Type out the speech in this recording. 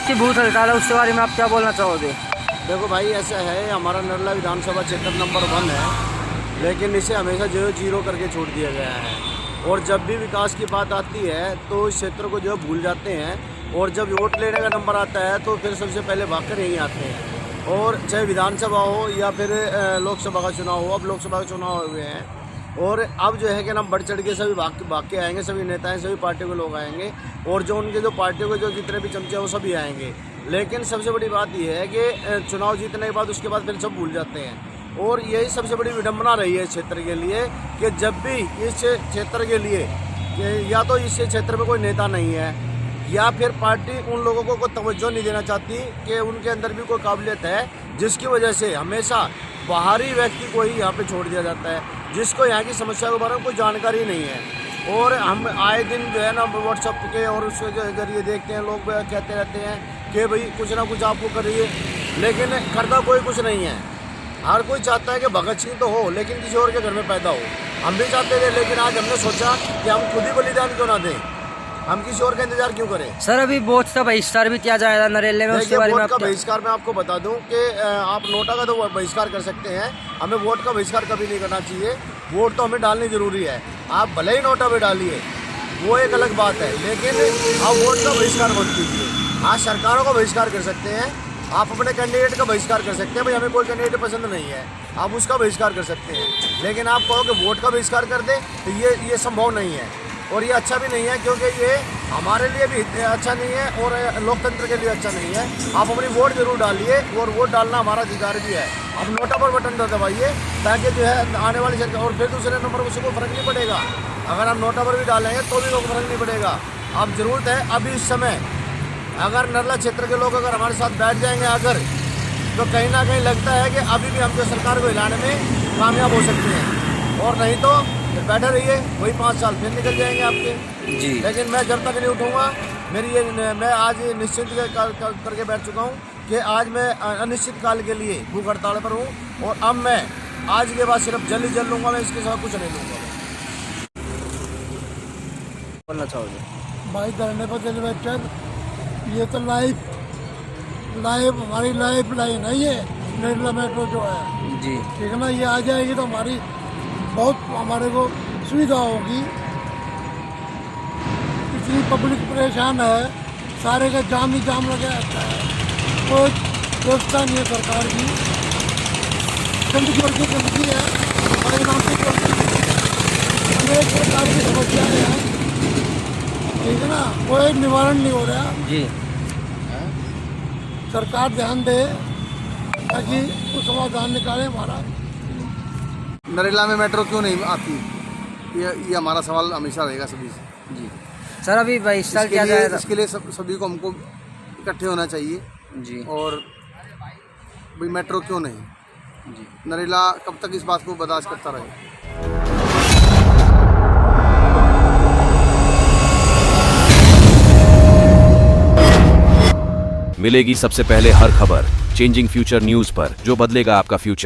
की भूत हड़ताल है, उसके बारे में आप क्या बोलना चाहोगे? देखो भाई, ऐसा है, हमारा नरला विधानसभा क्षेत्र नंबर 1 है, लेकिन इसे हमेशा जो है 0 करके छोड़ दिया गया है। और जब भी विकास की बात आती है तो इस क्षेत्र को जो है भूल जाते हैं, और जब वोट लेने का नंबर आता है तो फिर सबसे पहले भागकर यहीं आते हैं। और चाहे विधानसभा हो या फिर लोकसभा का चुनाव हो, अब लोकसभा के चुनाव हुए हैं, और अब जो है कि ना बढ़ चढ़ के सभी भाग के आएंगे, सभी नेताएं, सभी पार्टियों के लोग आएंगे, और जो उनके जो पार्टियों के जो जितने भी चमचे हैं वो सभी आएंगे। लेकिन सबसे बड़ी बात यह है कि चुनाव जीतने के बाद उसके बाद फिर सब भूल जाते हैं। और यही सबसे बड़ी विडंबना रही है इस क्षेत्र के लिए कि जब भी इस क्षेत्र के लिए या तो इस क्षेत्र में कोई नेता नहीं है, या फिर पार्टी उन लोगों को कोई तवज्जो नहीं देना चाहती कि उनके अंदर भी कोई काबिलियत है, जिसकी वजह से हमेशा बाहरी व्यक्ति को ही यहाँ पे छोड़ दिया जाता है, जिसको यहाँ की समस्या के बारे में कोई जानकारी नहीं है। और हम आए दिन जो है ना व्हाट्सएप के और उसके जरिए देखते हैं, लोग कहते रहते हैं कि भाई कुछ ना कुछ आपको करिए, लेकिन करता कोई कुछ नहीं है। हर कोई चाहता है कि भगत सिंह तो हो, लेकिन किसी और के घर में पैदा हो। हम भी चाहते थे, लेकिन आज हमने सोचा कि हम खुद ही बलिदान क्यों ना दें, हम किसी और का इंतजार क्यों करें। सर, अभी वोट का बहिष्कार भी किया जाएगा नरेले में, उसके बारे में वोट का बहिष्कार मैं आपको बता दूं कि आप नोटा का तो बहिष्कार कर सकते हैं, हमें वोट का बहिष्कार कभी नहीं करना चाहिए। वोट तो हमें डालनी जरूरी है, आप भले ही नोटा पे डालिए, वो एक अलग बात है, लेकिन आप वोट का बहिष्कार मत कीजिए। हाँ, सरकारों का बहिष्कार कर सकते हैं, आप अपने कैंडिडेट का बहिष्कार कर सकते हैं, भाई हमें कोई कैंडिडेट पसंद नहीं है, आप उसका बहिष्कार कर सकते हैं, लेकिन आप कहो कि वोट का बहिष्कार कर दें तो ये संभव नहीं है, और ये अच्छा भी नहीं है, क्योंकि ये हमारे लिए भी अच्छा नहीं है और लोकतंत्र के लिए अच्छा नहीं है। आप अपनी वोट जरूर डालिए, और वोट डालना हमारा अधिकार भी है। आप नोटा पर बटन दबाइए, ताकि जो है आने वाली सरकार, और फिर दूसरे नंबर पर उसको फर्क नहीं पड़ेगा। अगर आप नोटा पर भी डालेंगे तो भी कोई फर्क नहीं पड़ेगा। अब जरूरत है अभी इस समय, अगर नरला क्षेत्र के लोग अगर हमारे साथ बैठ जाएंगे अगर, तो कहीं ना कहीं लगता है कि अभी भी हम जो सरकार को हिलाने में कामयाब हो सकते हैं, और नहीं तो फिर बैठे रहिए, वही 5 साल फिर निकल जाएंगे आपके जी। लेकिन मैं जब तक नहीं उठूँगा, मैं आज निश्चित करके बैठ चुका हूँ कि आज मैं अनिश्चित काल के लिए भूख हड़ताल पर हूँ, और अब मैं आज के बाद सिर्फ जल ही जल लूँगा, मैं इसके साथ कुछ नहीं लूँगा। बोलना चाहोगे? भाई धरने पर चले बैठे, ये तो लाइव हमारी लाइफ लाइन है, ये नरला मेट्रो जो है जी, ठीक है ना, ये आ जाएगी तो हमारी बहुत हमारे को सुविधा होगी। इतनी पब्लिक परेशान है, सारे का जाम ही जाम लगा रहता है, कोई व्यवस्था नहीं है सरकार की, गंदगी और की गंदगी है, अनेक प्रकार की समस्याएं हैं, ठीक है ना, कोई निवारण नहीं हो रहा जी। सरकार ध्यान दे ताकि कुछ समाधान निकाले हमारा। नरेला में मेट्रो क्यों नहीं आती, ये हमारा सवाल हमेशा रहेगा सभी से। जी सर, अभी बहिष्कार किया जाएगा, इसके लिए सभी को हमको इकट्ठे होना चाहिए जी। और भाई मेट्रो क्यों नहीं जी, नरेला कब तक इस बात को बर्दाश्त करता रहे। मिलेगी सबसे पहले हर खबर चेंजिंग फ्यूचर न्यूज पर, जो बदलेगा आपका फ्यूचर।